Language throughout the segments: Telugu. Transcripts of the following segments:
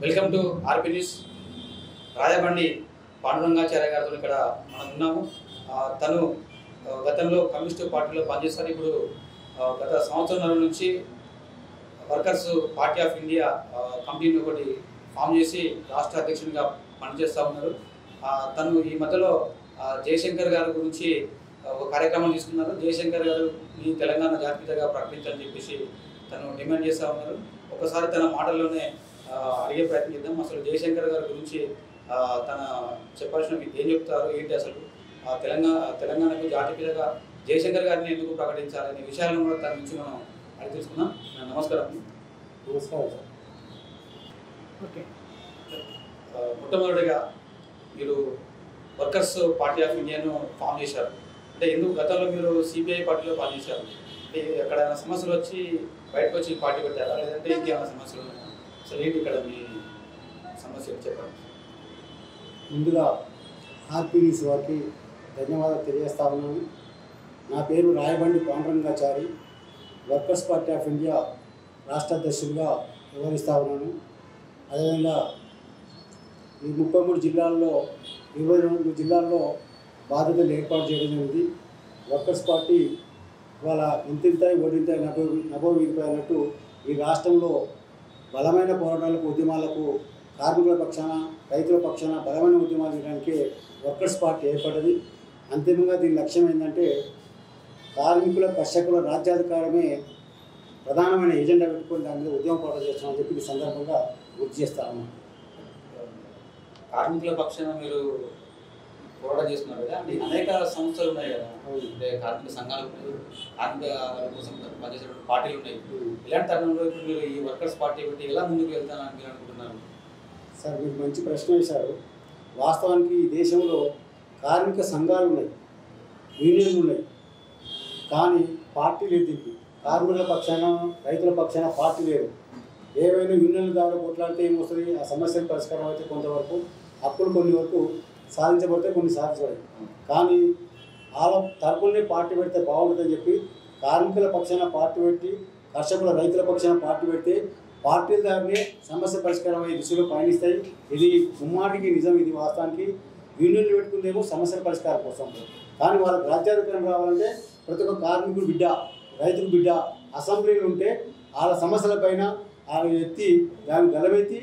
Welcome to RP news. Rajabandi Pandurangacharya గారితో ఇక్కడ మనం ఉన్నాము. తను గతంలో కమ్యూనిస్ట్ పార్టీలో పనిచేస్తారు. ఇప్పుడు గత సంవత్సరం నుంచి వర్కర్స్ పార్టీ ఆఫ్ ఇండియా కంపెనీని ఒకటి ఫామ్ చేసి రాష్ట్ర అధ్యక్షునిగా పనిచేస్తూ ఉన్నారు. తను ఈ మధ్యలో జయశంకర్ గారి గురించి ఒక కార్యక్రమం తీసుకున్నారు. జయశంకర్ గారు ఈ తెలంగాణ జాతీయతగా ప్రకటించాలని చెప్పేసి తను డిమాండ్ చేస్తూ ఉన్నారు. ఒకసారి తన మాటల్లోనే అడిగే ప్రయత్నం చేద్దాం. అసలు జయశంకర్ గారి గురించి తన చెప్పాల్సిన ఏం చెప్తారు, ఏంటి అసలు తెలంగాణకు జాతీయతగా జయశంకర్ గారిని ఎందుకు ప్రకటించాలనే విషయాలను కూడా తన నుంచి మనం అడిగి తెలుసుకుందాం. నమస్కారం. నమస్కారం సార్. ఓకే, మొట్టమొదటిగా మీరు వర్కర్స్ పార్టీ ఆఫ్ ఇండియాను ఫామ్ చేశారు. అంటే ఎందుకు గతంలో మీరు సిపిఐ పార్టీలో పనిచేశారు? అంటే ఎక్కడైనా సమస్యలు వచ్చి బయటకు వచ్చి పార్టీ పెట్టారా, లేదంటే ఇంకేమైనా సమస్యలు ఉన్నాయా? అసలు ఏంటి ఇక్కడ మీ సమస్యలు చెప్పండి. ముందుగా ఆర్పీ న్యూస్ వారికి ధన్యవాదాలు తెలియజేస్తా ఉన్నాను. నా పేరు Rayabandi Pandurangachari, workers party of India రాష్ట్ర అధ్యక్షుడిగా వ్యవహరిస్తూ ఉన్నాను. అదేవిధంగా ఈ 33 జిల్లాల్లో 22 జిల్లాల్లో బాధ్యతలు ఏర్పాటు చేయడం జరిగింది. వర్కర్స్ పార్టీ వాళ్ళ ఇంతింతాయి ఓడింతాయి నభో వీగిపోయినట్టు ఈ రాష్ట్రంలో బలమైన పోరాటాలకు, ఉద్యమాలకు, కార్మికుల పక్షాన, రైతుల పక్షాన బలమైన ఉద్యమాలు చేయడానికి వర్కర్స్ పార్టీ ఏర్పడ్డది. అంతిమంగా దీని లక్ష్యం ఏంటంటే కార్మికుల, కర్షకుల రాజ్యాధికారమే ప్రధానమైన ఎజెండా పెట్టుకొని దాని మీద ఉద్యమ పోరాటం చేస్తామని చెప్పి ఈ సందర్భంగా గుర్తు చేస్తాము. కార్మికుల పక్షాన మీరు పోరాటం చేస్తున్నారు కదా, అంటే అనేక సంస్థలు ఉన్నాయి కదా, అంటే కార్మిక సంఘాలు ఉన్నాయి, కార్మిక కోసం పనిచేసేటువంటి పార్టీలు ఉన్నాయి. ఇలాంటి తరుణంలో ఇప్పుడు మీరు ఈ వర్కర్స్ పార్టీ పెట్టి ఎలా ముందుకు వెళ్తానని మీరు అనుకుంటున్నారు? సార్, మీరు మంచి ప్రశ్న వేశారు. వాస్తవానికి ఈ దేశంలో కార్మిక సంఘాలు ఉన్నాయి, యూనియన్లు ఉన్నాయి, కానీ పార్టీ లేదు. దీనికి కార్మికుల పక్షాన, రైతుల పక్షాన పార్టీ లేదు. ఏవైనా యూనియన్ల ద్వారా కొట్లాడితే ఏమొస్తుంది, ఆ సమస్యలు పరిష్కారం అయితే కొంతవరకు, అప్పుడు కొన్ని వరకు సాధించబడితే కొన్ని సాధించబడదు. కానీ వాళ్ళ తరపునే పార్టీ పెడితే బాగుంటుందని చెప్పి కార్మికుల పక్షాన పార్టీ పెట్టి, కర్షకుల, రైతుల పక్షాన పార్టీ పెడితే పార్టీల ద్వారానే సమస్య పరిష్కారం అయ్యే దిశలో పయనిస్తాయి. ఇది ముమ్మాటికి నిజం. ఇది వాస్తవానికి యూనియన్లు పెట్టుకుందేమో సమస్యల పరిష్కారం కోసం, కానీ వాళ్ళకి రాజ్యాధికారం రావాలంటే ప్రతి ఒక్క కార్మికుడు బిడ్డ, రైతుల బిడ్డ అసెంబ్లీలు ఉంటే వాళ్ళ సమస్యలపైన వాళ్ళు ఎత్తి దాన్ని గలవెత్తి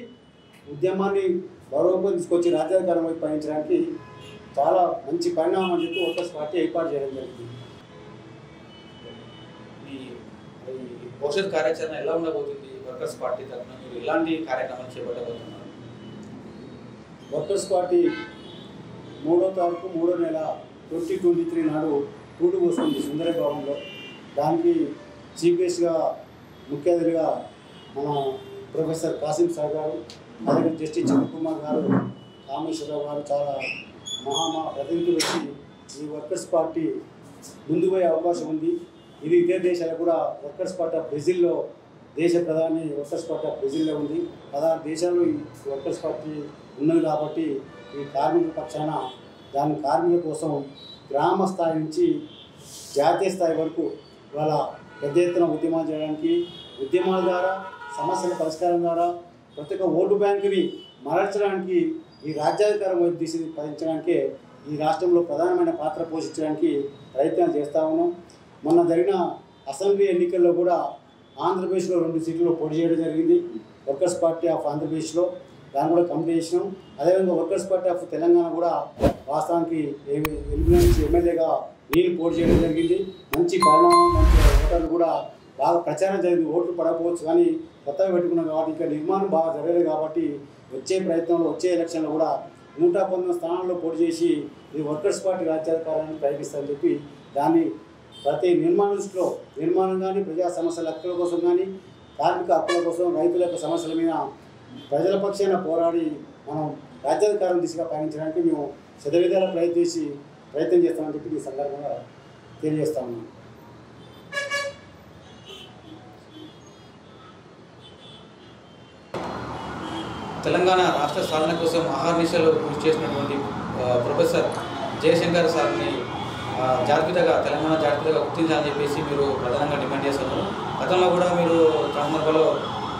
ఉద్యమాన్ని గౌరవంగా తీసుకొచ్చి రాజ్యాధికారం వైపు పయనించడానికి చాలా మంచి పరిణామం అని చెప్పి వర్కర్స్ పార్టీ ఏర్పాటు చేయడం జరిగింది. ఈ భవిష్యత్ కార్యాచరణ ఎలా ఉండబోతుంది? వర్కర్స్ పార్టీ తరఫున మీరు ఎలాంటి కార్యక్రమాలు చేపట్టబోతున్నారు? వర్కర్స్ పార్టీ 3వ తారీఖు 3వ నెల 2023 నాడు టూడు వస్తుంది సుందర భవన్లో. దానికి చీఫ్ గెస్ట్గా, ముఖ్య అతిథిగా మన ప్రొఫెసర్ కాసిం సార్ గారు, అలాగే జస్టిస్ చంద్రకుమార్ గారు, కామేశ్వరరావు గారు, చాలా మహా ప్రతినిధులు వచ్చి ఈ వర్కర్స్ పార్టీ ముందుకు పోయే అవకాశం ఉంది. ఇది ఇతర దేశాలకు కూడా వర్కర్స్ పార్టీ ఆఫ్ బ్రెజిల్లో దేశ ప్రధాని వర్కర్స్ పార్టీ ఆఫ్ బ్రెజిల్లో ఉంది. 16 దేశాల్లో ఈ వర్కర్స్ పార్టీ ఉన్నది కాబట్టి ఈ కార్మికుల పక్షాన దాని కార్మికుల కోసం గ్రామ స్థాయి నుంచి జాతీయ స్థాయి వరకు వాళ్ళ పెద్ద ఎత్తున ఉద్యమాలు చేయడానికి, ఉద్యమాల ద్వారా సమస్యల పరిష్కారం ద్వారా ప్రతి ఒక్క ఓటు బ్యాంకుని మరల్చడానికి, ఈ రాజ్యాధికారం వైపు పదించడానికే ఈ రాష్ట్రంలో ప్రధానమైన పాత్ర పోషించడానికి ప్రయత్నాలు చేస్తూ ఉన్నాం. మొన్న జరిగిన అసెంబ్లీ ఎన్నికల్లో కూడా ఆంధ్రప్రదేశ్లో 2 సీట్లలో పోటీ చేయడం జరిగింది. వర్కర్స్ పార్టీ ఆఫ్ ఆంధ్రప్రదేశ్లో దాన్ని కూడా కంప్లీట్ చేసినాం. అదేవిధంగా వర్కర్స్ పార్టీ ఆఫ్ తెలంగాణ కూడా వాస్తవానికి నుంచి ఎమ్మెల్యేగా నేను పోటీ చేయడం జరిగింది. మంచి పరిణామం, మంచి ఓటర్లు కూడా బాగా ప్రచారం జరిగింది. ఓట్లు పడకపోవచ్చు, కానీ కొత్తగా పెట్టుకున్నాం కాబట్టి ఇంకా నిర్మాణం బాగా జరగలేదు కాబట్టి వచ్చే ప్రయత్నంలో, వచ్చే ఎలక్షన్లో కూడా 119 స్థానాల్లో పోటీ చేసి ఈ వర్కర్స్ పార్టీ రాజ్యాధికారాన్ని ప్రయత్నిస్తారని చెప్పి దాన్ని ప్రతి నిర్మాణం కానీ, ప్రజా సమస్యల హక్కుల కోసం కానీ, కార్మిక హక్కుల కోసం, రైతుల యొక్క సమస్యల మీద ప్రజల పక్షాన పోరాడి మనం రాజ్యాధికారం దిశగా పయనించడానికి మేము శతవిధాలా ప్రయత్నం చేస్తామని చెప్పి ఈ సందర్భంగా తెలియజేస్తా ఉన్నాం. తెలంగాణ రాష్ట్ర సాధన కోసం అహర్నిశలు కృషి చేసినటువంటి ప్రొఫెసర్ జయశంకర్ సార్ని తెలంగాణ జాతీయతగా గుర్తించాలని చెప్పేసి మీరు ప్రధానంగా డిమాండ్ చేస్తున్నారు. గతంలో కూడా మీరు సందర్భంలో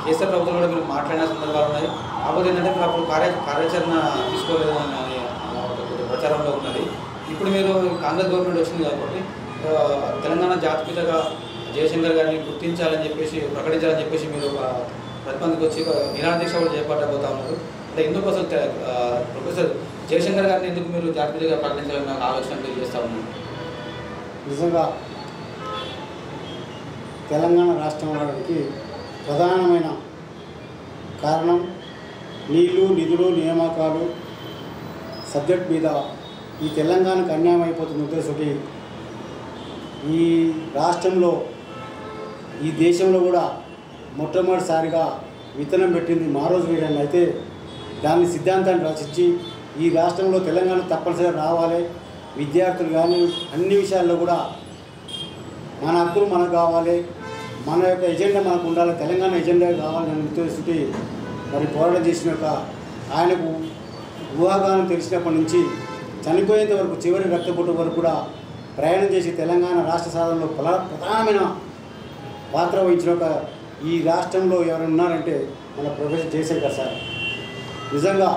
కేసీఆర్ ప్రభుత్వం కూడా మీరు మాట్లాడిన సందర్భాలు ఉన్నాయి. కాకపోతే ఏంటంటే మీరు అప్పుడు కార్యాచరణ తీసుకోలేదు అని ప్రచారంలో ఉన్నది. ఇప్పుడు మీరు కాంగ్రెస్ గవర్నమెంట్ వచ్చింది కాబట్టి తెలంగాణ జాతిపితగా జయశంకర్ గారిని గుర్తించాలని చెప్పేసి ప్రకటించాలని చెప్పేసి మీరు ప్రతిపాదనకు వచ్చి నిరాదీక్ష కూడా చేపట్టబోతా ఉన్నారు. అంటే ఎందుకు అసలు ప్రొఫెసర్ జయశంకర్ గారిని ఎందుకు మీరు జాతిపితగా ప్రకటించాలని నాకు ఆలోచన మీరు చేస్తూ ఉన్నారు? నిజంగా తెలంగాణ రాష్ట్రం రావడానికి ప్రధానమైన కారణం నీళ్లు, నిధులు, నియామకాలు సబ్జెక్ట్ మీద ఈ తెలంగాణకు అన్యాయం అయిపోతున్న ఉద్దేశంతో ఈ రాష్ట్రంలో ఈ దేశంలో కూడా మొట్టమొదటిసారిగా విత్తనం పెట్టింది మారోజు వీరన్న. అయితే దాని సిద్ధాంతాన్ని రచించి ఈ రాష్ట్రంలో తెలంగాణ తప్పనిసరిగా రావాలి, విద్యార్థులు కానీ అన్ని విషయాల్లో కూడా మన హక్కులు మనకు కావాలి, మన యొక్క ఎజెండా మనకు ఉండాలి, తెలంగాణ ఎజెండా కావాలని ఉద్దేశించి మరి పోరాటం చేసిన యొక్క ఆయనకు ఊహాగానం తెలిసినప్పటి నుంచి చనిపోయేంత వరకు చివరి రక్తపోటు వరకు కూడా ప్రయాణం చేసి తెలంగాణ రాష్ట్ర సాధనలో ప్రధానమైన పాత్ర వహించిన ఒక ఈ రాష్ట్రంలో ఎవరైనా ఉన్నారంటే మన ప్రొఫెసర్ జయశంకర్ సార్. నిజంగా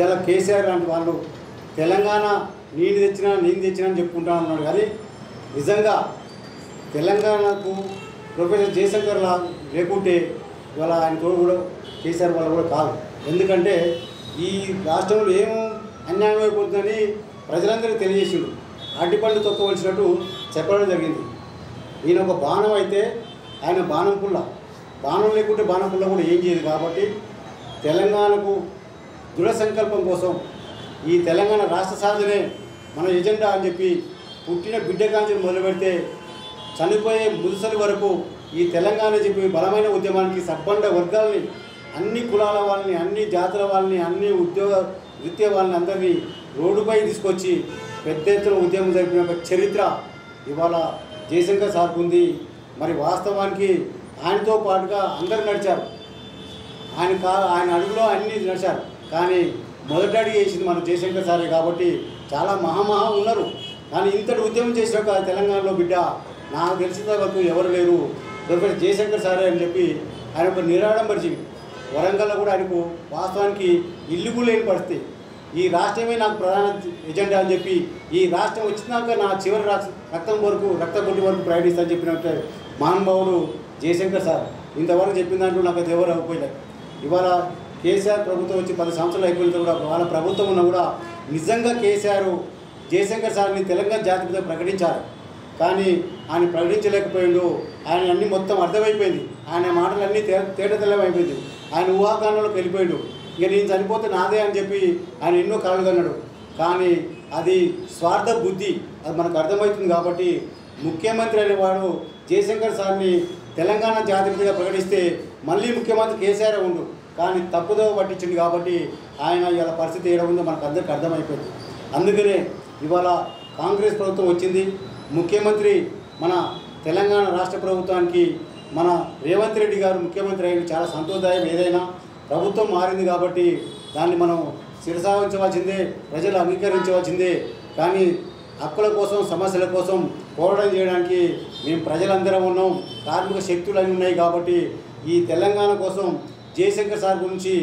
ఇలా కేసీఆర్ లాంటి వాళ్ళు తెలంగాణ నేను తెచ్చినా అని చెప్పుకుంటా ఉన్నాడు. కానీ నిజంగా తెలంగాణకు ప్రొఫెసర్ జయశంకర్ లేకుంటే ఇవాళ ఆయన తోడు కూడా కేసీఆర్ వాళ్ళు కూడా కాదు. ఎందుకంటే ఈ రాష్ట్రంలో ఏం అన్యాయం అయిపోతుందని ప్రజలందరికీ తెలియజేసిండు. అడ్డిపండు తొక్కవలసినట్టు చెప్పడం జరిగింది. ఈయన ఒక బాణం అయితే ఆయన బాణం పుల్ల, బాణం లేకుంటే బాణం పుల్ల కూడా ఏం చేయదు. కాబట్టి తెలంగాణకు దృఢ సంకల్పం కోసం ఈ తెలంగాణ రాష్ట్ర సాధనే మన ఎజెండా అని చెప్పి పుట్టిన బిడ్డ కాంచెలు మొదలు పెడితే చనిపోయే ముదుసలి వరకు ఈ తెలంగాణ చెప్పి బలమైన ఉద్యమానికి సబ్బండ వర్గాల్ని, అన్ని కులాల వాళ్ళని, అన్ని జాతుల వాళ్ళని, అన్ని వృత్తి వాళ్ళని అందరినీ రోడ్డుపై తీసుకొచ్చి పెద్ద ఎత్తున ఉద్యమం జరిపిన ఒక చరిత్ర ఇవాళ జయశంకర్ సార్కు ఉంది. మరి వాస్తవానికి ఆయనతో పాటుగా అందరూ నడిచారు, ఆయన అడుగులో అన్నీ నడిచారు. కానీ మొదటి అడుగు వేసింది మన జయశంకర్ సారే. కాబట్టి చాలా మహా ఉన్నారు. కానీ ఇంతటి ఉద్యమం చేసిన ఒక తెలంగాణలో బిడ్డ నాకు తెలిసిన వరకు ఎవరు లేరు, ప్రొఫెసర్ జయశంకర్ సారే అని చెప్పి ఆయన ఒక నిరాడంబర జీవి. వరంగల్లో కూడా ఆయనకు వాస్తవానికి ఇల్లు కూడా లేని పరిస్థితి. ఈ రాష్ట్రమే నాకు ప్రధాన ఎజెండా అని చెప్పి ఈ రాష్ట్రం వచ్చినాక నా చివరి రక్త పొట్టి వరకు ప్రయాణిస్తానని చెప్పినట్టు మహానుభావుడు జయశంకర్ సార్. ఇంతవరకు చెప్పిన దాంట్లో నాకు అది ఎవరు అయిపోయలేదు. ఇవాళ కేసీఆర్ ప్రభుత్వం వచ్చి 10 సంవత్సరాలు అయిపోయిన కూడా వాళ్ళ ప్రభుత్వం ఉన్నా కూడా నిజంగా కేసీఆర్ జయశంకర్ సార్ని తెలంగాణ జాతిపిత ప్రకటించారు. కానీ ఆయన ప్రకటించలేకపోయిండు. ఆయన అన్నీ మొత్తం అర్థమైపోయింది. ఆయన మాటలన్నీ తేటతెల్లమైపోయింది. ఆయన ఊహాగానంలోకి వెళ్ళిపోయాడు. ఇక నేను చనిపోతే నాదే అని చెప్పి ఆయన ఎన్నో కలలు కన్నాడు. కానీ అది స్వార్థ బుద్ధి, అది మనకు అర్థమవుతుంది. కాబట్టి ముఖ్యమంత్రి అనేవాడు జయశంకర్ సార్ని తెలంగాణ జాతిపితగా ప్రకటిస్తే మళ్ళీ ముఖ్యమంత్రి కేసీఆర్ ఉండు. కానీ తప్పుదో పట్టించింది. కాబట్టి ఆయన ఇవాళ పరిస్థితి ఏడ ఉందో మనకు అందరికీ అర్థమైపోయింది. అందుకనే ఇవాళ కాంగ్రెస్ ప్రభుత్వం వచ్చింది. ముఖ్యమంత్రి మన తెలంగాణ రాష్ట్ర ప్రభుత్వానికి మన రేవంత్ రెడ్డి గారు ముఖ్యమంత్రి అయిన చాలా సంతోషదాయం. ఏదైనా ప్రభుత్వం మారింది కాబట్టి దాన్ని మనం శిరసావించవలసిందే, ప్రజలు అంగీకరించవలసిందే. కానీ హక్కుల కోసం, సమస్యల కోసం పోరాటం చేయడానికి మేము ప్రజలందరం ఉన్నాం. కార్మిక శక్తులు అన్నీ ఉన్నాయి. కాబట్టి ఈ తెలంగాణ కోసం జయశంకర్ సార్ గురించి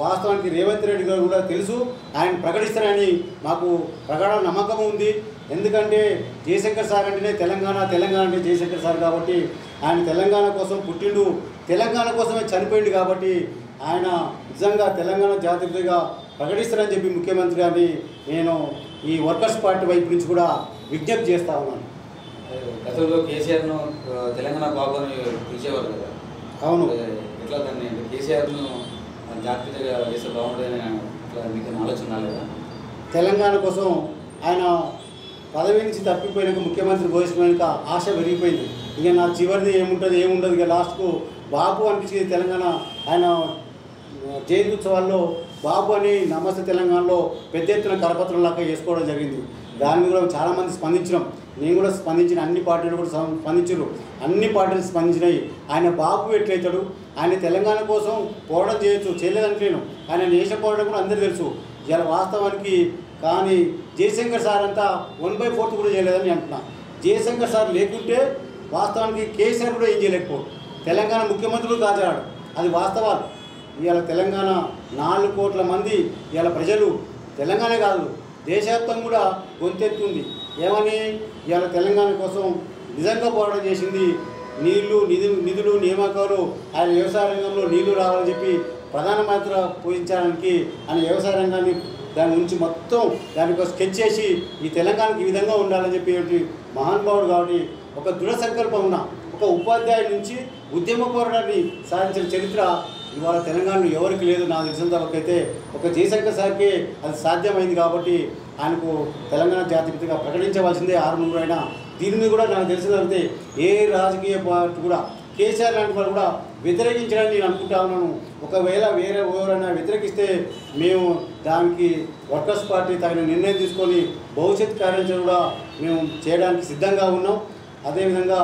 వాస్తవానికి రేవంత్ రెడ్డి గారు కూడా తెలుసు, ఆయన ప్రకటిస్తారని మాకు ప్రగాఢ నమ్మకం ఉంది. ఎందుకంటే జయశంకర్ సార్ అంటేనే తెలంగాణ అంటే జయశంకర్ సార్. కాబట్టి ఆయన తెలంగాణ కోసం పుట్టిండు, తెలంగాణ కోసమే చనిపోయిండు. కాబట్టి ఆయన నిజంగా తెలంగాణ జాతీయతగా ప్రకటిస్తారని చెప్పి ముఖ్యమంత్రి గారిని నేను ఈ వర్కర్స్ పార్టీ వైపు నుంచి కూడా విజ్ఞప్తి చేస్తా ఉన్నాను. గతంలో కేసీఆర్ను తెలంగాణ బాబు అని పిలిచేవారు కదా. అవును. ఎట్లా దాన్ని కేసీఆర్ను జాతీయతగా చేస్తే బాగుంటుందని ఇట్లా మీకు ఆలోచన రాలేదా? తెలంగాణ కోసం ఆయన పదవి నుంచి తప్పిపోయినాక ముఖ్యమంత్రి ఘోషించినాక ఆశ పెరిగిపోయింది. ఇక నా చివరిది ఏముండదు ఇక లాస్ట్కు బాబు అనిపించింది. తెలంగాణ ఆయన జయంతి ఉత్సవాల్లో బాబు అని నమస్తే తెలంగాణలో పెద్ద ఎత్తున కరపత్రంలాగా చేసుకోవడం జరిగింది. దాని మీద కూడా చాలామంది స్పందించినాం. నేను కూడా స్పందించిన, అన్ని పార్టీలు కూడా స్పందించారు. అన్ని పార్టీలు స్పందించినాయి. ఆయన బాబు ఎట్లయితాడు, ఆయన తెలంగాణ కోసం పోరాటం చేయలేదంటలేను. ఆయన దేశ పోరాటం కూడా అందరూ తెలుసు. ఇలా వాస్తవానికి కానీ జయశంకర్ సార్ అంతా 1/4 కూడా చేయలేదని అంటున్నా. జయశంకర్ సార్ లేకుంటే వాస్తవానికి కేసీఆర్ కూడా ఏం చేయలేకపోడు. తెలంగాణ ముఖ్యమంత్రులు కాజాడు. అది వాస్తవాలు. ఇవాళ తెలంగాణ 4 కోట్ల మంది ఇవాళ ప్రజలు తెలంగాణ కాదు దేశవ్యాప్తంగా కూడా గొంతెత్తుంది. ఏమని ఇవాళ తెలంగాణ కోసం నిజంగా పోరాటం చేసింది. నిధులు నియామకాలు ఆయన వ్యవసాయ రంగంలో నీళ్లు రావాలని చెప్పి ప్రధానమంత్రి పూజించడానికి ఆయన వ్యవసాయ రంగాన్ని దాని నుంచి మొత్తం దానికోసం స్కెచ్ చేసి ఈ తెలంగాణకి ఈ విధంగా ఉండాలని చెప్పి మహానుభావుడు కాబట్టి ఒక దృఢ సంకల్పం ఉన్న ఒక ఉపాధ్యాయుడి నుంచి ఉద్యమ పోరాటాన్ని సాధించిన చరిత్ర ఇవాళ తెలంగాణలో ఎవరికి లేదు. నాకు తెలిసినంత వరకైతే ఒక జయశంకర్ సార్కే అది సాధ్యమైంది కాబట్టి ఆయనకు తెలంగాణ జాతిపితగా ప్రకటించవలసిందే 600 అయినా. దీని మీద కూడా నాకు తెలిసినంతే ఏ రాజకీయ పార్టీ కూడా కేసీఆర్ లాంటి వాళ్ళు కూడా వ్యతిరేకించడానికి నేను అనుకుంటా ఉన్నాను. ఒకవేళ వేరే ఎవరైనా వ్యతిరేకిస్తే మేము దానికి వర్కర్స్ పార్టీ తగిన నిర్ణయం తీసుకొని భవిష్యత్ కార్యాచరణ కూడా మేము చేయడానికి సిద్ధంగా ఉన్నాం. అదేవిధంగా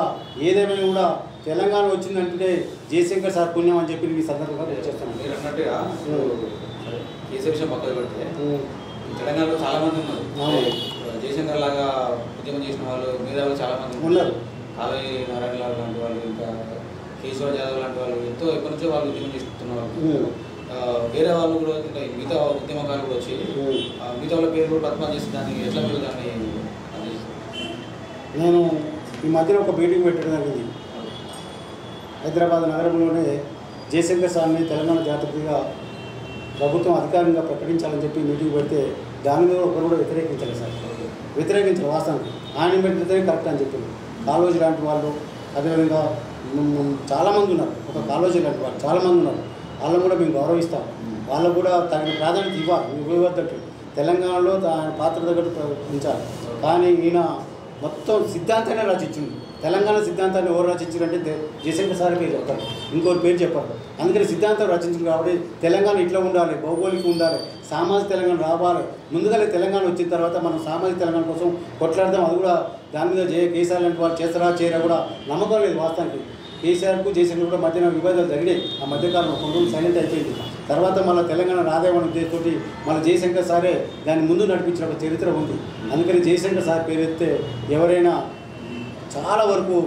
ఏదేమైనా కూడా తెలంగాణ వచ్చిందంటే జయశంకర్ సార్ పుణ్యం అని చెప్పి ఈ సందర్భంగా చేస్తున్నాను. మీరు అన్నట్టుగా కేసీఆర్ విషయం పక్కన పెడితే తెలంగాణలో చాలా మంది ఉన్నారు. జయశంకర్ లాగా ఉద్యమం చేసిన వాళ్ళు మేధావులు చాలా మంది ఉన్నారు. కాళీ నారాయణ లాల్ లాంటి వాళ్ళు, ఇంకా కేశవ జాదవ్ లాంటి వాళ్ళు ఎంతో ఎప్పటి నుంచో వాళ్ళు ఉద్యమం చేస్తున్నారు. వేరే వాళ్ళు కూడా మిగతా ఉద్యమకారులు కూడా వచ్చి మిగతా వాళ్ళ పేరు కూడా ప్రతిపాదన చేసి దాన్ని ఎట్లా మీరు దాన్ని నేను ఈ మధ్యన ఒక మీటింగ్ పెట్టడం జరిగింది. హైదరాబాద్ నగరంలోనే జయశంకర్ సార్ని తెలంగాణ జాతీయగా ప్రభుత్వం అధికారంగా ప్రకటించాలని చెప్పి మీటింగ్ పెడితే దాని మీద ఒకరు కూడా వ్యతిరేకించాలి సార్. వ్యతిరేకించాలి వాస్తవానికి. ఆయన పెట్టితే కరెక్ట్ అని చెప్పింది. కాళోజీ లాంటి వాళ్ళు, అదేవిధంగా చాలామంది ఉన్నారు. ఒక కాళోజీ లాంటి వాళ్ళు చాలామంది ఉన్నారు. వాళ్ళని కూడా మేము గౌరవిస్తాం. వాళ్ళకు కూడా తగిన ప్రాధాన్యత ఇవ్వద్దంటే తెలంగాణలో ఆయన పాత్ర దగ్గర ఉంచాలి. కానీ ఈయన మొత్తం సిద్ధాంతాన్ని రచించింది. తెలంగాణ సిద్ధాంతాన్ని ఎవరు రచించారంటే జయశంకర్ సార్ పేరు చెప్తారు, ఇంకోటి పేరు చెప్పారు. అందుకని సిద్ధాంతం రచించింది కాబట్టి తెలంగాణ ఇట్లా ఉండాలి, భౌగోళిక ఉండాలి, సామాజిక తెలంగాణ రావాలి. ముందుగానే తెలంగాణ వచ్చిన తర్వాత మనం సామాజిక తెలంగాణ కోసం కొట్లాడదాం. అది కూడా దాని మీద కేసీఆర్ లాంటి వాళ్ళు చేస్తారా చేయరా కూడా నమ్మకం లేదు వాస్తవానికి. కేసీఆర్కు జయశంకర్ కూడా మధ్యన వివాదాలు జరిగినాయి. ఆ మధ్యకాలంలో కొన్ని రోజులు సైలెంట్ అయిపోయింది. తర్వాత మళ్ళీ తెలంగాణ రాదేమని ఉద్దేశంతో మళ్ళీ జయశంకర్ సారే దాన్ని ముందు నడిపించిన ఒక చరిత్ర ఉంది. అందుకని జయశంకర్ సార్ పేరు ఎత్తే ఎవరైనా చాలా వరకు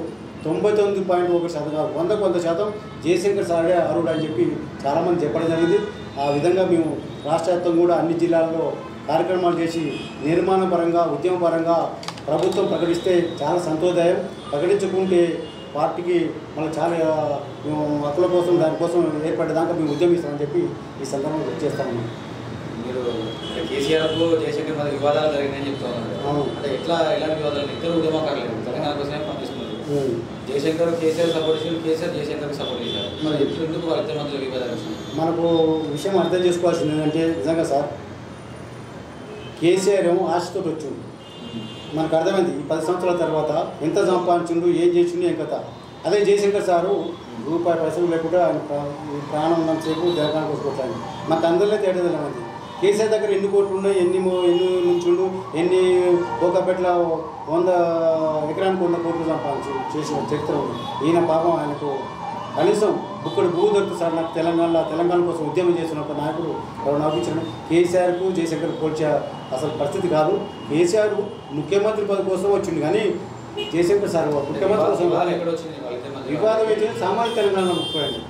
99.1% 100% జయశంకర్ సారే అర్హుడు అని చెప్పి చాలామంది చెప్పడం జరిగింది. ఆ విధంగా మేము రాష్ట్ర వ్యాప్తంగా కూడా అన్ని జిల్లాల్లో కార్యక్రమాలు చేసి నిర్మాణ పరంగా ఉద్యమ పరంగా ప్రభుత్వం ప్రకటిస్తే చాలా సంతోషదాయం. ప్రకటించుకుంటే పార్టీకి మళ్ళీ చాలా హక్కుల కోసం దానికోసం ఏర్పడేదాకా మేము ఉద్యమిస్తామని చెప్పి ఈ సందర్భంగా చేస్తాము. మీరు కేసీఆర్కు జయశంకర్ మధ్య వివాదాలు జరిగినాయని చెప్తా ఉన్నారు. అంటే ఎలాంటి వివాదాలు? ఇద్దరు ఉద్యమకారులు తెలంగాణ కోసమే పనిచేస్తున్నారు. జయశంకర్ కేసీఆర్ సపోర్ట్ చేసి కేసీఆర్ జయశంకర్కి సపోర్ట్ చేశారు. మరి ఎందుకు వాళ్ళిద్దరి మధ్య వివాదాలు వచ్చినాయి? మనకు విషయం అర్థం చేసుకోవాల్సింది ఏంటంటే నిజంగా సార్ కేసీఆర్ ఏమో ఆశతో వచ్చింది. మనకు అర్థమైంది ఈ 10 సంవత్సరాల తర్వాత ఎంత సంపాదించిండు, ఏం చేసిండు, ఏం కథ. అదే జయశంకర్ సారు రూపాయి పైసలు లేకుండా ఆయన ప్రాణం ఉన్నంతసేపు జగన్ కోసుకుంటాను. మాకు అందరిలో తేడా తెలియదు. కేసీఆర్ దగ్గర ఎన్ని కోట్లు ఉన్నాయి, ఎన్ని నుంచుండు, ఎన్ని ఒకపెట్ల 100 ఎకరానికి 100 కోట్లు చేసిన చరిత్ర ఉంది. ఈయన పాపం ఆయనకు కనీసం బుక్కడు భూ దొరుకుతుంది సార్. నాకు తెలంగాణ కోసం ఉద్యమం చేసిన ఒక నాయకుడు ఎవరు నవ్వించడం. కేసీఆర్కు జయశంకర్ పోల్చే అసలు పరిస్థితి కాదు. కేసీఆర్ ముఖ్యమంత్రి పదవి కోసం వచ్చింది కానీ జయశంకర్ సార్ ముఖ్యమంత్రి కోసం వివాదం అయితే సామాజిక తెలంగాణ ముఖ్యమైనది.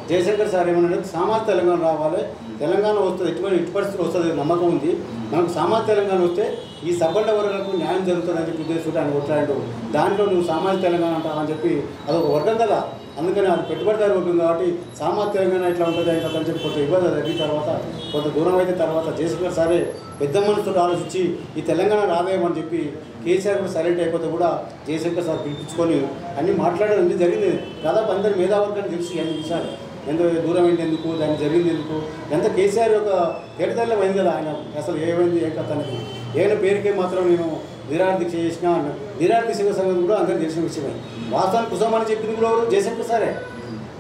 జయశంకర్ సార్ ఏమన్నా సామాజిక తెలంగాణ రావాలి, తెలంగాణ వస్తుంది, ఎటువంటి పరిస్థితులు వస్తుంది నమ్మకం ఉంది. మనకు సామాజిక తెలంగాణ వస్తే ఈ సబ్బండ వర్గాలకు న్యాయం జరుగుతుందని చెప్పి ఉద్దేశంతో ఆయన కొట్లాడు. దాంట్లో నువ్వు సామాజిక తెలంగాణ అంటావు అని చెప్పి అదొక వర్గం కదా. అందుకని అది పెట్టుబడిదారు వర్గం కాబట్టి సామాజిక తెలంగాణ ఇట్లా ఉంటుంది అని చెప్పి కొంత ఇబ్బంది జరిగిన తర్వాత కొంత దూరం అయితే తర్వాత జయశంకర్ సారే పెద్ద మనసుతో ఆలోచించి ఈ తెలంగాణ రాదేమని చెప్పి కేసీఆర్ కూడా సైలెంట్ అయిపోతే కూడా జయశంకర్ సార్ పిలిపించుకొని అన్నీ మాట్లాడడం ఎందుకు జరిగింది. దాదాపు అందరి మేధావర్గాన్ని తెలిసి అన్ని విషయాలు ఎంత దూరం ఏంటి, ఎందుకు దాన్ని జరిగింది, ఎందుకు ఎంత కేసీఆర్ యొక్క తేటతెల్లం అయింది కదా. ఆయన అసలు ఏమైంది ఏ కథ అనేది ఏమైనా పేరుకే మాత్రం నేను నిరాహార దీక్ష చేసినా అన్నాడు. నిరాహార దీక్ష సంగతి కూడా అందరికి తెలిసిన విషయమే. వాస్తవానికి కుసమని చెప్పింది కూడా జయశంకర్ సారే.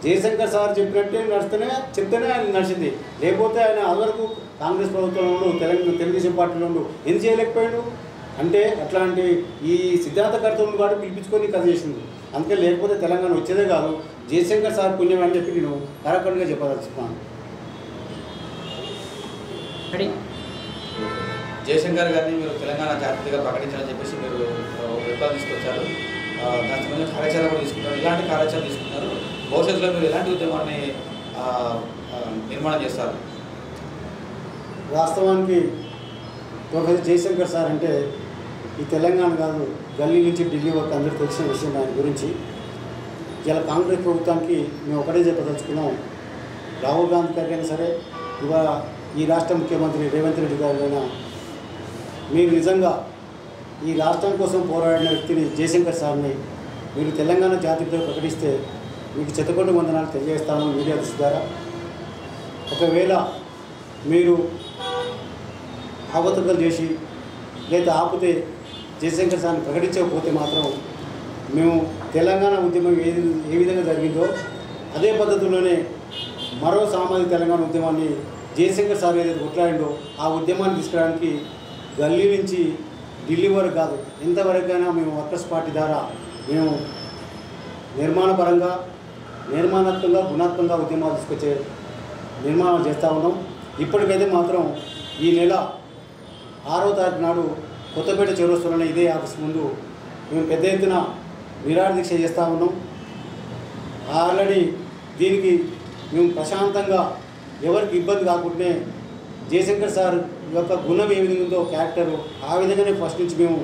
జయశంకర్ సార్ చెప్పినట్టే చెప్తేనే ఆయన నడిచింది. లేకపోతే ఆయన అదివరకు కాంగ్రెస్ ప్రభుత్వంలో తెలుగుదేశం పార్టీలో ఏం చేయలేకపోయాడు అంటే అట్లాంటి ఈ సిద్ధాంతకర్తలను కూడా పిలిపించుకొని కథ చేసింది. అందుకే లేకపోతే తెలంగాణ వచ్చేదే కాదు. జయశంకర్ సార్ పుణ్యం అని చెప్పి నేను కరెక్ట్గా చెప్పదలుచుకున్నాను. జయశంకర్ గారిని మీరు తెలంగాణ జాతీయగా ప్రకటించాలని చెప్పేసి మీరు విప్లవం తీసుకొచ్చారు. దానికి కొంచెం కార్యాచరణ కూడా తీసుకున్నారు. ఎలాంటి కార్యాచరణ తీసుకున్నారు? భవిష్యత్తులో మీరు ఎలాంటి ఉద్యమాన్ని నిర్మాణం చేస్తారు? వాస్తవానికి ప్రొఫెసర్ జయశంకర్ సార్ అంటే ఈ తెలంగాణ కాదు, గల్లీ నుంచి ఢిల్లీ వరకు అందరికీ తెలిసిన విషయం. దాని గురించి ఇలా కాంగ్రెస్ ప్రభుత్వానికి మేము ఒకటే చెప్పదలుచుకున్నాం. రాహుల్ గాంధీ గారికైనా సరే, ఇవాళ ఈ రాష్ట్ర ముఖ్యమంత్రి రేవంత్ రెడ్డి గారైనా, మీరు నిజంగా ఈ రాష్ట్రం కోసం పోరాడిన వ్యక్తిని జయశంకర్ సార్ని మీరు తెలంగాణ జాతితో ప్రకటిస్తే మీకు చెత్తకొండ వందనాలు తెలియజేస్తాము మీడియా దృష్టి ద్వారా. ఒకవేళ మీరు అవతకలు చేసి లేదా ఆపితే జయశంకర్ సార్ని ప్రకటించకపోతే మాత్రం మేము తెలంగాణ ఉద్యమం ఏ విధంగా జరిగిందో అదే పద్ధతిలోనే మరో సామాజిక తెలంగాణ ఉద్యమాన్ని జయశంకర్ సార్ ఏదైతే కొట్లాడిండో ఆ ఉద్యమాన్ని తీసుకురావడానికి గల్లీ నుంచి ఢిల్లీ వరకు కాదు, ఎంతవరకైనా మేము వర్కర్స్ పార్టీ ద్వారా మేము నిర్మాణపరంగా, నిర్మాణాత్మకంగా, గుణాత్మకంగా ఉద్యమాలు తీసుకొచ్చే నిర్మాణం చేస్తూ ఉన్నాం. ఇప్పటికైతే మాత్రం ఈ నెల 6వ తారీఖు నాడు కొత్తపేట చౌరస్తాలోనే ఇదే ఆఫీస్ ముందు మేము పెద్ద ఎత్తున నిరాహార దీక్ష చేస్తూ ఉన్నాం. ఆల్రెడీ దీనికి మేము ప్రశాంతంగా ఎవరికి ఇబ్బంది కాకుండానే జయశంకర్ సార్ యొక్క గుణం ఏ విధంగా ఉందో క్యారెక్టరు ఆ విధంగానే ఫస్ట్ నుంచి మేము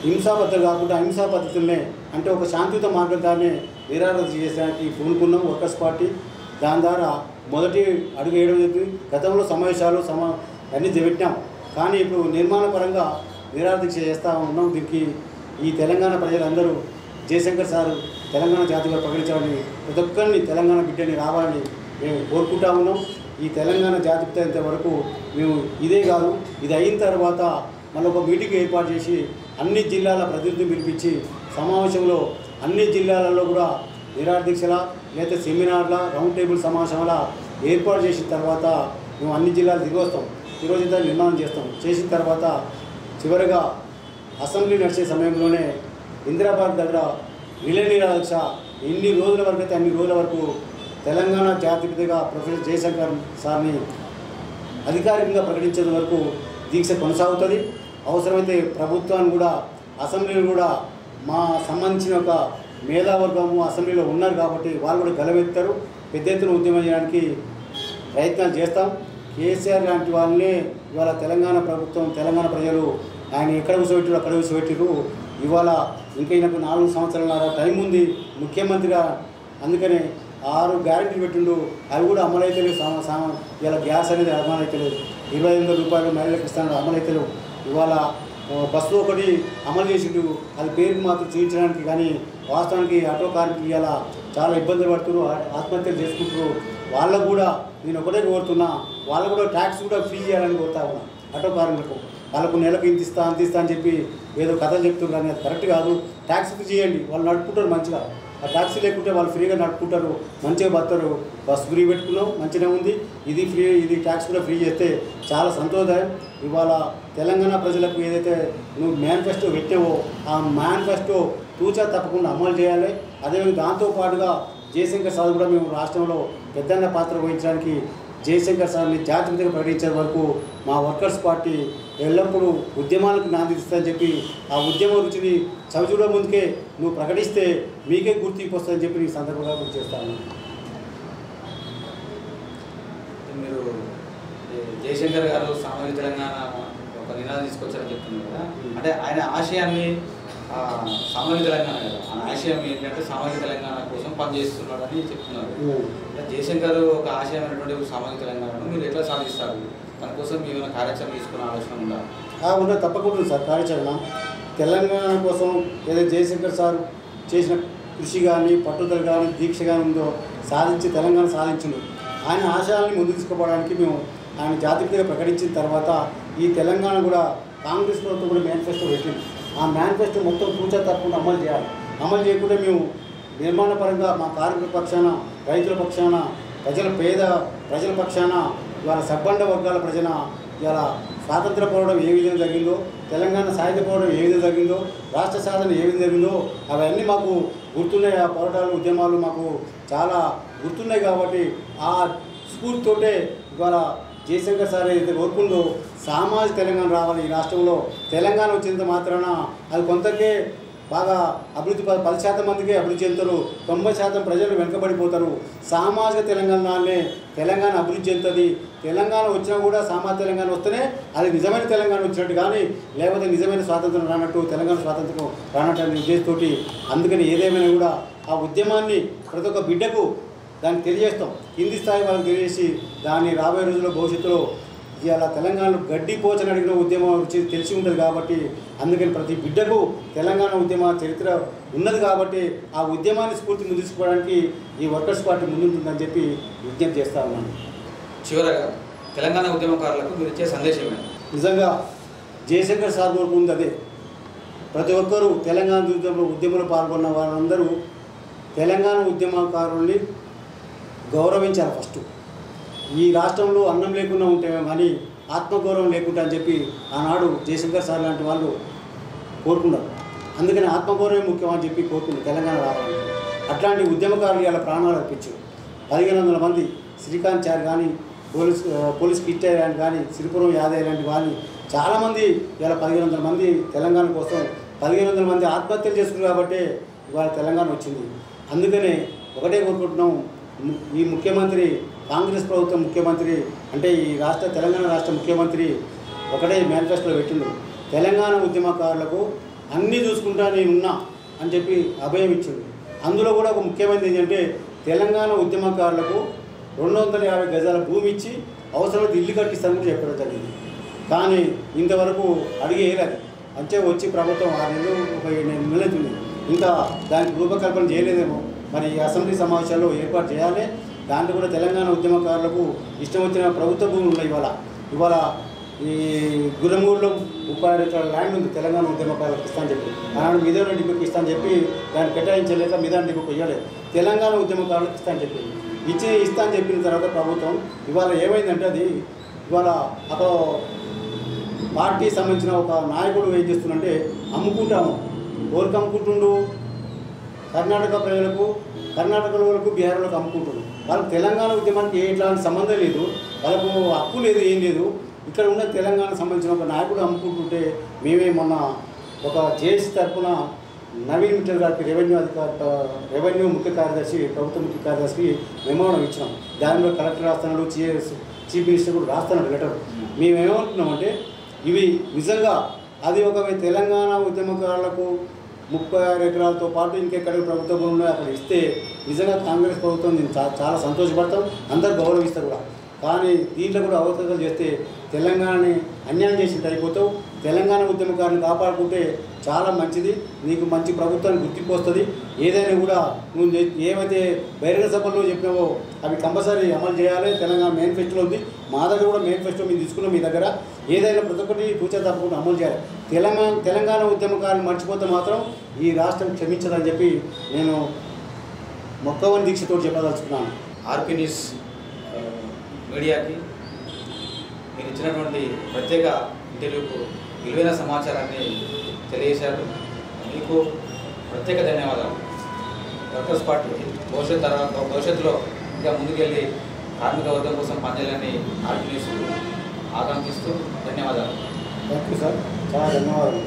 హింసా పద్ధతి కాకుండా అహింసా పద్ధతులనే, అంటే ఒక శాంతియుత మార్గంగానే నిరాహార దీక్ష చేసడానికి పూనుకున్నాం వర్కర్స్ పార్టీ. దాని ద్వారా మొదటి అడుగు వేయడం జరిగింది. గతంలో సమావేశాలు అన్నీ పెట్టాం, కానీ ఇప్పుడు నిర్మాణ పరంగా నిరాహార దీక్ష చేస్తూ ఉన్నాం. దీనికి ఈ తెలంగాణ ప్రజలందరూ జయశంకర్ సార్ తెలంగాణ జాతిగా ప్రకటించాలని, ప్రతి ఒక్కరిని తెలంగాణ బిడ్డని రావాలని మేము కోరుకుంటా ఉన్నాం. ఈ తెలంగాణ జాతి అయినంత వరకు మేము ఇదే కాదు, ఇది అయిన తర్వాత మళ్ళీ ఒక మీటింగ్ ఏర్పాటు చేసి అన్ని జిల్లాల ప్రతినిధులు పిలిపించి సమావేశంలో అన్ని జిల్లాలలో కూడా నిరాహార దీక్షల లేదా సెమినార్ల రౌండ్ టేబుల్ సమావేశంలా ఏర్పాటు చేసిన తర్వాత మేము అన్ని జిల్లాలు తిరిగి వస్తాం. ఈరోజు ఇంత నిర్మాణం చేసిన తర్వాత చివరిగా అసెంబ్లీ నడిచే సమయంలోనే ఇందిరాబాద్ దగ్గర రిలే నిరాహార దీక్ష ఎన్ని రోజుల వరకు అయితే అన్ని రోజుల వరకు తెలంగాణ జాతిపితగా ప్రొఫెసర్ జయశంకర్ సార్ని అధికారికంగా ప్రకటించేంత వరకు దీక్ష కొనసాగుతుంది. అవసరమైతే ప్రభుత్వాన్ని కూడా, అసెంబ్లీని కూడా మా సంబంధించిన ఒక మేధావర్గము అసెంబ్లీలో ఉన్నారు కాబట్టి వాళ్ళు కూడా గలవెత్తారు. పెద్ద ఎత్తున ఉద్యమం చేయడానికి ప్రయత్నాలు చేస్తాం. కేసీఆర్ లాంటి వాళ్ళని ఇవాళ తెలంగాణ ప్రభుత్వం, తెలంగాణ ప్రజలు ఆయన ఎక్కడ కూర్చోబెట్టారు అక్కడ కూర్చోబెట్టారు. ఇవాళ ఇంకా ఈయనకు 4 సంవత్సరాల టైం ఉంది ముఖ్యమంత్రిగా, అందుకనే 6 గ్యారెంటీలు పెట్టిండు, అవి కూడా అమలైతలేవు. ఇవాళ గ్యాస్ అనేది అమలైతలేదు, 25,000 రూపాయలు మహిళలకు ఇస్తాను అమలైతలేవు. ఇవాళ బస్సు ఒకటి అమలు చేసిండు, అది పేరుకి మాత్రం చూపించడానికి, కానీ వాస్తవానికి ఆటో కార్మికులు ఇవాళ చాలా ఇబ్బందులు పడుతున్నారు, ఆత్మహత్యలు చేసుకుంటారు. వాళ్ళకు కూడా నేను ఒకటే కోరుతున్నా, వాళ్ళకు కూడా ట్యాక్స్ కూడా ఫ్రీ చేయాలని కోరుతా ఉన్నా. ఆటో కార్మికులకు వాళ్ళకు నెలకు ఇంత ఇస్తా అని చెప్పి ఏదో కథలు చెప్తున్నారు, కానీ అది కరెక్ట్ కాదు. ట్యాక్స్ ఫ్రీ చేయండి, వాళ్ళు నడుపుకుంటారు మంచిగా. ఆ ట్యాక్సీ లేకుంటే వాళ్ళు ఫ్రీగా నడుపుకుంటారు, మంచిగా బతారు. బస్సు ఫ్రీ పెట్టుకున్నాం, మంచిగా ఉంది. ఇది ఫ్రీ, ఇది ట్యాక్స్ కూడా ఫ్రీ చేస్తే చాలా సంతోషదాయం. ఇవాళ తెలంగాణ ప్రజలకు ఏదైతే నువ్వు మేనిఫెస్టో పెట్టావో ఆ మేనిఫెస్టో తూచా తప్పకుండా అమలు చేయాలి. అదేవిధంగా దాంతోపాటుగా జయశంకర్ సార్ కూడా మేము రాష్ట్రంలో పెద్దన్న పాత్ర వహించడానికి జయశంకర్ సార్ని జాతిపితగా ప్రకటించే వరకు మా వర్కర్స్ పార్టీ ఎల్లప్పుడూ ఉద్యమాలకు నాంది ఇస్తుందని చెప్పి, ఆ ఉద్యమ రుచిని చవిచూడ ముందుకే నువ్వు ప్రకటిస్తే మీకే గుర్తింపు వస్తుందని చెప్పి ఈ సందర్భంగా గుర్తు చేస్తాను. మీరు జయశంకర్ గారు సామాజిక తెలంగాణ ఒక నినాదం తీసుకొచ్చారని చెప్తున్నారు కదా, అంటే ఆయన ఆశయాన్ని సామాజిక తెలంగాణ కదా, ఆయన ఆశయం ఏంటంటే సామాజిక తెలంగాణ కోసం పనిచేస్తున్నాడు అని చెప్తున్నారు. జయశంకర్ ఒక ఆశయమైనటువంటి సామాజిక తెలంగాణను మీరు ఎట్లా సాధిస్తారు? దానికోసం మీ ఏమైనా కార్యాచరణ తీసుకునే ఆలోచన ఉందా? ఉందా, తప్పకుండా సార్. కార్యాచరణ తెలంగాణ కోసం ఏదైతే జయశంకర్ సార్ చేసిన కృషి కానీ, పట్టుదల కానీ, దీక్ష కానీ ఉందో సాధించి తెలంగాణ సాధించిండు. ఆయన ఆశయాన్ని ముందుకు తీసుకుపోవడానికి మేము ఆయన జాతీయంగా ప్రకటించిన తర్వాత ఈ తెలంగాణ కూడా కాంగ్రెస్ ప్రభుత్వం కూడా మేనిఫెస్టో పెట్టింది. ఆ మేనిఫెస్టో మొత్తం తూచా తప్పకుండా అమలు చేయాలి. అమలు చేయకుండా మేము నిర్మాణ పరంగా మా కార్మికుల పక్షాన, రైతుల పక్షాన, ప్రజల పక్షాన, ఇవాళ సబ్బండ వర్గాల ప్రజన ఇవాళ స్వాతంత్ర పోవడం ఏ విధంగా జరిగిందో, తెలంగాణ సాయుధ పోవడం ఏ విధంగా జరిగిందో, రాష్ట్ర సాధన ఏ విధంగా జరిగిందో అవన్నీ మాకు గుర్తున్నాయి. ఆ పోరాటాలు, ఉద్యమాలు మాకు చాలా గుర్తున్నాయి. కాబట్టి ఆ స్ఫూర్తితోటే ఇవాళ జయశంకర్ సార్ ఏదైతే కోరుకుందో సామాజిక తెలంగాణ రావాలి ఈ రాష్ట్రంలో. తెలంగాణ వచ్చినంత మాత్రాన అది కొంతకే బాగా అభివృద్ధి 10% మందికి అభివృద్ధి చెందుతారు, 90% ప్రజలు వెనుకబడిపోతారు. సామాజిక తెలంగాణనే తెలంగాణ అభివృద్ధి చెందుతుంది. తెలంగాణ వచ్చినా కూడా తెలంగాణ వస్తేనే అది నిజమైన తెలంగాణ వచ్చినట్టు, కానీ లేకపోతే నిజమైన స్వాతంత్రం రానట్టు, తెలంగాణ స్వాతంత్రం రానట్టు అనే ఉద్దేశంతో అందుకని ఏదేమైనా కూడా ఆ ఉద్యమాన్ని ప్రతి ఒక్క బిడ్డకు దాన్ని తెలియజేస్తాం. కింది స్థాయి వాళ్ళకి తెలియజేసి దాన్ని రాబోయే రోజుల్లో భవిష్యత్తులో ఇవాళ తెలంగాణలో గడ్డి పోచని అడిగిన ఉద్యమం తెలిసి ఉంటుంది కాబట్టి అందుకని ప్రతి బిడ్డకు తెలంగాణ ఉద్యమ చరిత్ర ఉన్నది కాబట్టి ఆ ఉద్యమాన్ని స్ఫూర్తి ముందుకోవడానికి ఈ వర్కర్స్ పార్టీ ముందుంటుందని చెప్పి విజ్ఞప్తి చేస్తా ఉన్నాను. చివరగా తెలంగాణ ఉద్యమకారులకు మీరు ఇచ్చే సందేశం ఏంటి? నిజంగా జయశంకర్ సార్ కోరుకుంది అదే. ప్రతి ఒక్కరూ తెలంగాణ ఉద్యమంలో పాల్గొన్న వారందరూ తెలంగాణ ఉద్యమకారుల్ని గౌరవించాలి. ఫస్ట్ ఈ రాష్ట్రంలో అన్నం లేకుండా ఉంటేమో కానీ ఆత్మగౌరవం లేకుండా అని చెప్పి ఆనాడు జయశంకర్ సార్ లాంటి వాళ్ళు కోరుకున్నారు. అందుకని ఆత్మగౌరవం ముఖ్యమని చెప్పి కోరుకున్నారు తెలంగాణ రావాలని. అట్లాంటి ఉద్యమకారులు ఇలా ప్రాణాలు అర్పించారు. 1500 మంది శ్రీకాంత్ చార్ కానీ పోలీస్ కిట్టయ్య కానీ సిరిపురం యాదయ్య లాంటి కానీ చాలామంది ఇలా 1500 మంది తెలంగాణ కోసం 1500 మంది ఆత్మహత్యలు చేసుకున్నారు కాబట్టి ఇవాళ తెలంగాణ వచ్చింది. అందుకనే ఒకటే కోరుకుంటున్నాం, ఈ ముఖ్యమంత్రి కాంగ్రెస్ ప్రభుత్వం ముఖ్యమంత్రి అంటే ఈ తెలంగాణ రాష్ట్ర ముఖ్యమంత్రి ఒకటే మేనిఫెస్టోలో పెట్టిండు, తెలంగాణ ఉద్యమకారులకు అన్నీ చూసుకుంటా నేనున్నా అని చెప్పి అభయం ఇచ్చిండు. అందులో కూడా ఒక ముఖ్యమైనది ఏంటంటే తెలంగాణ ఉద్యమకారులకు 250 గజాల భూమి ఇచ్చి అవసరమైతే ఇల్లు కట్టిస్తానని కూడా చెప్పడం జరిగింది. కానీ ఇంతవరకు అడిగి వేయలేదు. అంతే వచ్చి ప్రభుత్వం 6 నెలలు 7 నెలలు అవుతుంది, ఇంకా దానికి రూపకల్పన చేయలేదేమో. మరి ఈ అసెంబ్లీ సమావేశాల్లో ఏర్పాటు చేయాలి. దాంట్లో కూడా తెలంగాణ ఉద్యమకారులకు ఇష్టం వచ్చిన ప్రభుత్వ భూములు ఉన్నాయి. ఇవాళ ఈ గురమూరులో 30 ఎకరాల ల్యాండ్ ఉంది తెలంగాణ ఉద్యమకారులకు ఇస్తాను చెప్పి, ఆనాడు మిదాన్ డిపోకి ఇస్తాను చెప్పి దాన్ని కేటాయించలేక మిదాన్ డిపోకి ఇవ్వలేదు, తెలంగాణ ఉద్యమకారులకు ఇస్తాను చెప్పి ఇస్తాను చెప్పిన తర్వాత ప్రభుత్వం ఇవాళ ఏమైందంటే అది ఇవాళ అక్కడ పార్టీ సంబంధించిన ఒక నాయకుడు ఏం చేస్తుందంటే అమ్ముకుంటాము. ఎవరికి అమ్ముకుంటుండు? కర్ణాటక ప్రజలకు, కర్ణాటక వాళ్ళకు, బీహార్లకు అమ్ముకుంటున్నారు. వాళ్ళకి తెలంగాణ ఉద్యమానికి ఎట్లాంటి సంబంధం లేదు, వాళ్ళకు హక్కు లేదు, ఏం లేదు. ఇక్కడ ఉన్న తెలంగాణ సంబంధించిన ఒక నాయకుడు అమ్ముకుంటుంటే మేమే మొన్న ఒక జేఏసీ తరఫున నవీన్ మిట్టల్ గారికి రెవెన్యూ ముఖ్య కార్యదర్శి, ప్రభుత్వ ముఖ్య కార్యదర్శికి మెమోరం ఇచ్చినాం. దానిలో కలెక్టర్ రాస్తున్నాడు, చీఫ్ మినిస్టర్ కూడా రాస్తున్నాడు లెటర్. మేము ఏమనుకున్నామంటే ఇవి నిజంగా అది ఒక తెలంగాణ ఉద్యమకారులకు 36 ఎకరాలతో పాటు ఇంకెక్కడికి ప్రభుత్వ భూములు ఉన్నాయి అక్కడ ఇస్తే నిజంగా కాంగ్రెస్ ప్రభుత్వం నేను చాలా సంతోషపడతాం, అందరు గౌరవిస్తారు కూడా. కానీ దీంట్లో కూడా అవకాశాలు చేస్తే తెలంగాణని అన్యాయం చేసినట్టు అయిపోతావు. తెలంగాణ ఉద్యమకారుని కాపాడుకుంటే చాలా మంచిది, నీకు మంచి ప్రభుత్వాన్ని గుర్తింపు వస్తుంది. ఏదైనా కూడా నువ్వు ఏమైతే బహిరంగ సభల్లో చెప్పినావో అవి కంపల్సరీ అమలు చేయాలి. తెలంగాణ మేనిఫెస్టోలో ఉంది, మా దగ్గర కూడా మేనిఫెస్టో మేము తీసుకున్నాం. మీ దగ్గర ఏదైనా ప్రతి ఒక్కటి తూచా తప్పకుండా అమలు చేయాలి. తెలంగాణ ఉద్యమకారుని మర్చిపోతే మాత్రం ఈ రాష్ట్రం క్షమించదని చెప్పి నేను మొక్కవని దీక్షతో చెప్పదలుచుకున్నాను. ఆర్పీ న్యూస్ మీడియాకి మీరు ఇచ్చినటువంటి ప్రత్యేక ఇంటర్వ్యూకు విలువైన సమాచారాన్ని తెలియజేశారు. మీకు ప్రత్యేక ధన్యవాదాలు. వర్కర్స్ పార్టీ భవిష్యత్తులో ఇంకా ముందుకెళ్ళి కార్మిక వర్గం కోసం పనిచేయాలని ఆర్పీ న్యూస్ ఆకాంక్షిస్తూ ధన్యవాదాలు. థ్యాంక్ యూ సార్, చాలా ధన్యవాదాలు.